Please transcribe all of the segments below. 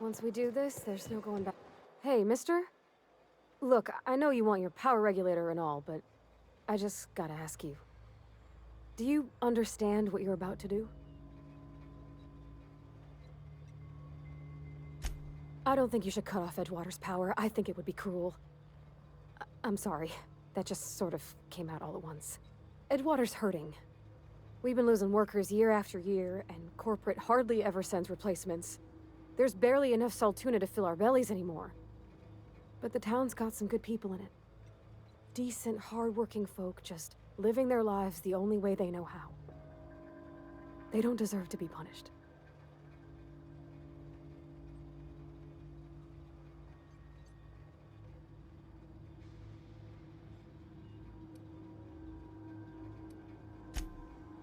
Once we do this, there's no going back. Hey, mister? Look, I know you want your power regulator and all, but I just gotta ask you. Do you understand what you're about to do? I don't think you should cut off Edgewater's power. I think it would be cruel. I'm sorry. That just sort of came out all at once. Edgewater's hurting. We've been losing workers year after year, and corporate hardly ever sends replacements. There's barely enough Saltuna to fill our bellies anymore. But the town's got some good people in it. Decent, hard-working folk just living their lives the only way they know how. They don't deserve to be punished.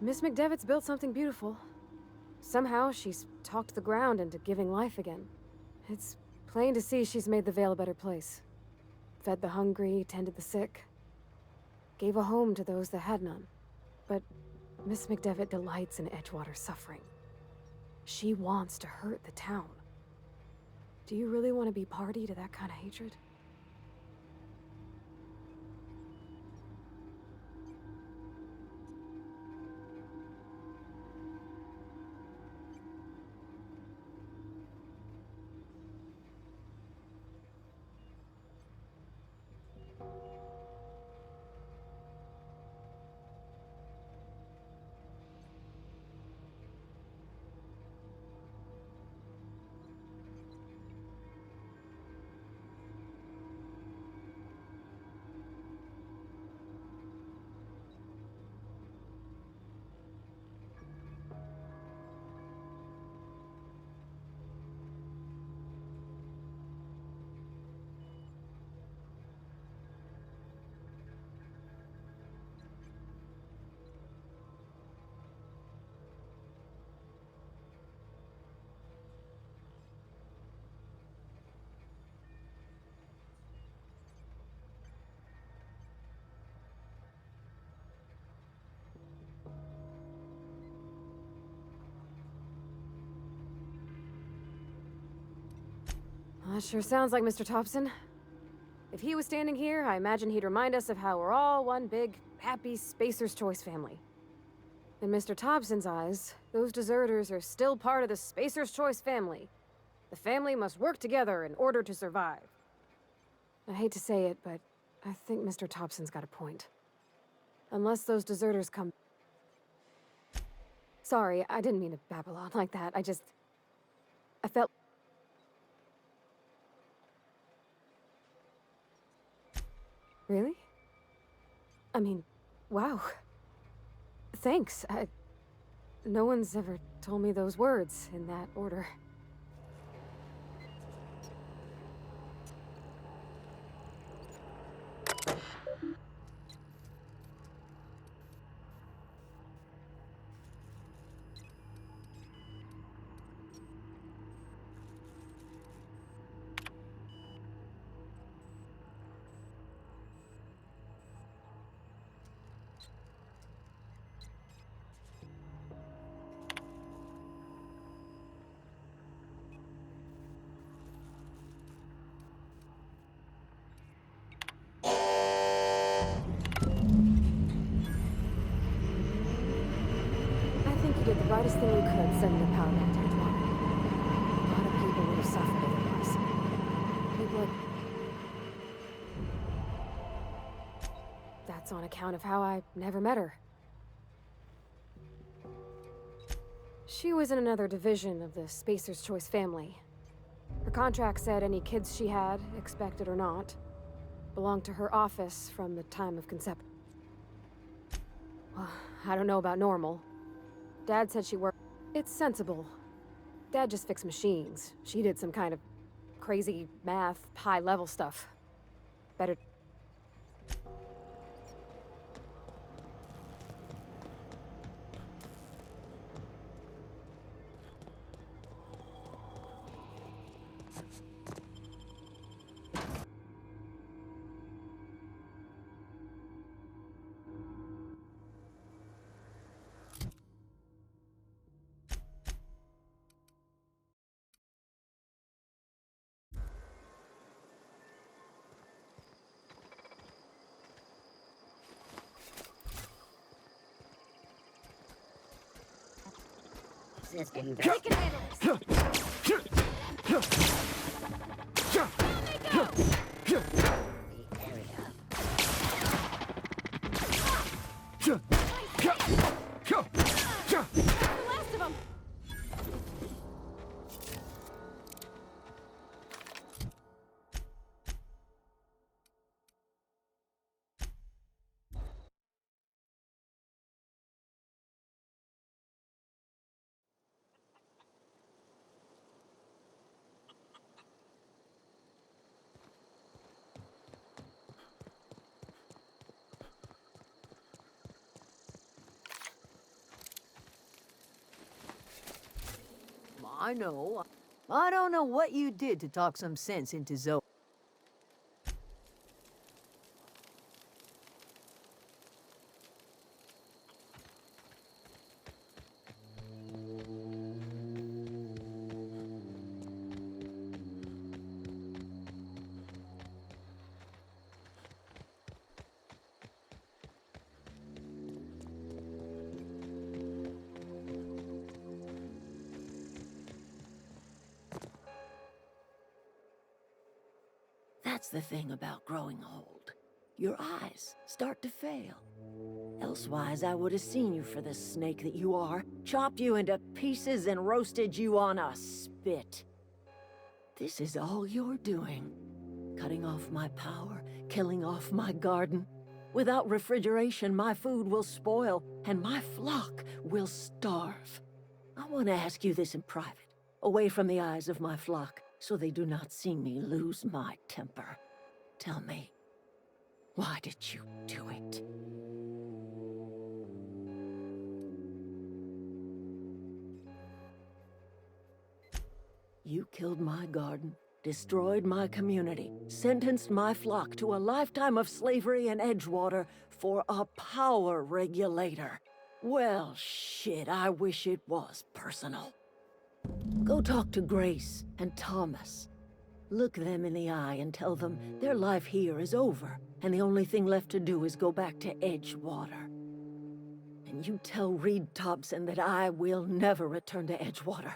Miss McDevitt's built something beautiful. Somehow, she's talked the ground into giving life again. It's plain to see she's made the Vale a better place. Fed the hungry, tended the sick. Gave a home to those that had none. But Miss McDevitt delights in Edgewater's suffering. She wants to hurt the town. Do you really want to be party to that kind of hatred? Well, that sure sounds like Mr. Thompson. If he was standing here, I imagine he'd remind us of how we're all one big, happy Spacer's Choice family. In Mr. Thompson's eyes, those deserters are still part of the Spacer's Choice family. The family must work together in order to survive. I hate to say it, but I think Mr. Thompson's got a point. Unless those deserters come... Sorry, I didn't mean to babble on like that. I felt... Really? I mean, wow. Thanks. No one's ever told me those words in that order. I think you did the rightest thing you could sending the power back to Edgewater. A lot of people would have suffered otherwise. People like... That's on account of how I never met her. She was in another division of the Spacer's Choice family. Her contract said any kids she had, expected or not, belonged to her office from the time of conception. Well, I don't know about normal. Dad said she worked... It's sensible. Dad just fixed machines. She did some kind of crazy math, high-level stuff. Better... is getting We can handle this. the area. The last of them. I know. I don't know what you did to talk some sense into Zoe. That's the thing about growing old. Your eyes start to fail. Elsewise, I would have seen you for the snake that you are, chopped you into pieces and roasted you on a spit. This is all you're doing. Cutting off my power, killing off my garden. Without refrigeration, my food will spoil, and my flock will starve. I want to ask you this in private, away from the eyes of my flock, so they do not see me lose my temper. Tell me, why did you do it? You killed my garden, destroyed my community, sentenced my flock to a lifetime of slavery in Edgewater for a power regulator. Well, shit, I wish it was personal. Go talk to Grace and Thomas. Look them in the eye and tell them their life here is over, and the only thing left to do is go back to Edgewater. And you tell Reed Thompson that I will never return to Edgewater.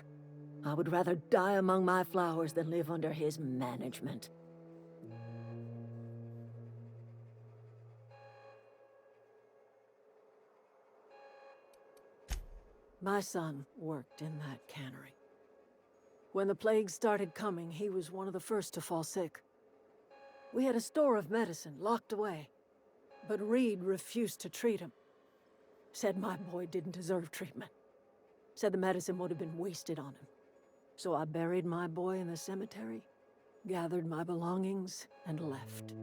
I would rather die among my flowers than live under his management. My son worked in that cannery. When the plague started coming, he was one of the first to fall sick. We had a store of medicine locked away, but Reed refused to treat him. Said my boy didn't deserve treatment. Said the medicine would have been wasted on him. So I buried my boy in the cemetery, gathered my belongings, and left.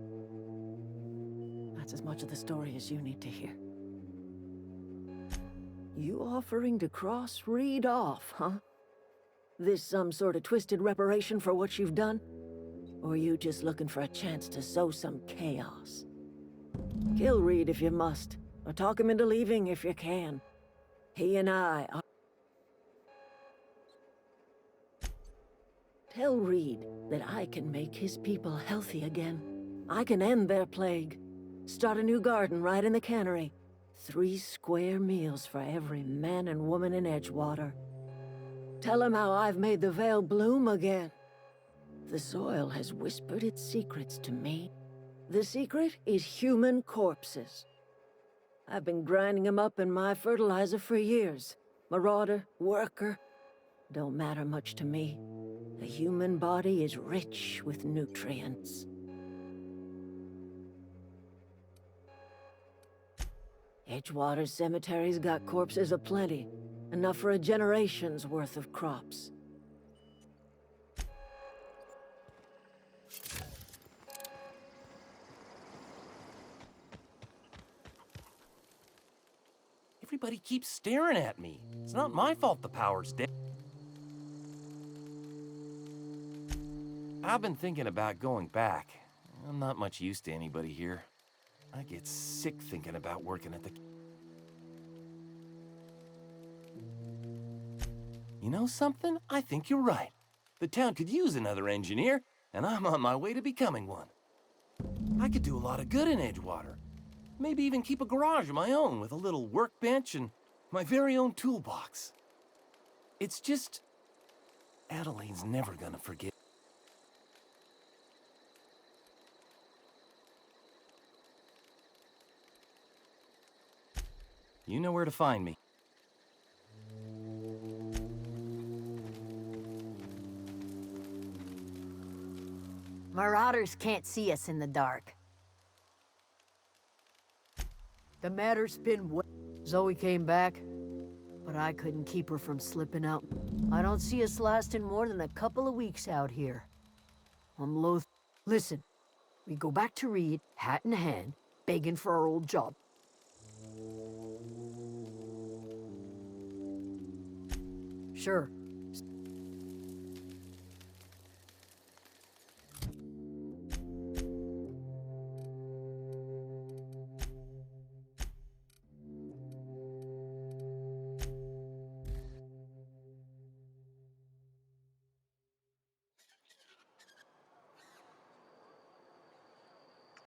That's as much of the story as you need to hear. You offering to cross Reed off, huh? This some sort of twisted reparation for what you've done? Or you just looking for a chance to sow some chaos? Kill Reed if you must, or talk him into leaving if you can. He and I are... Tell Reed that I can make his people healthy again. I can end their plague. Start a new garden right in the cannery. 3 square meals for every man and woman in Edgewater. Tell him how I've made the Vale bloom again. The soil has whispered its secrets to me. The secret is human corpses. I've been grinding them up in my fertilizer for years. Marauder, worker, don't matter much to me. The human body is rich with nutrients. Edgewater's cemetery's got corpses aplenty. Enough for a generation's worth of crops. Everybody keeps staring at me. It's not my fault the power's dead. I've been thinking about going back. I'm not much use to anybody here. I get sick thinking about working at the... You know something? I think you're right. The town could use another engineer, and I'm on my way to becoming one. I could do a lot of good in Edgewater. Maybe even keep a garage of my own with a little workbench and my very own toolbox. It's just... Adeline's never gonna forget. You know where to find me. Marauders can't see us in the dark. The matter's been Zoe came back, but I couldn't keep her from slipping out. I don't see us lasting more than a couple of weeks out here. I'm loath... Listen, we go back to Reed, hat in hand, begging for our old job. Sure,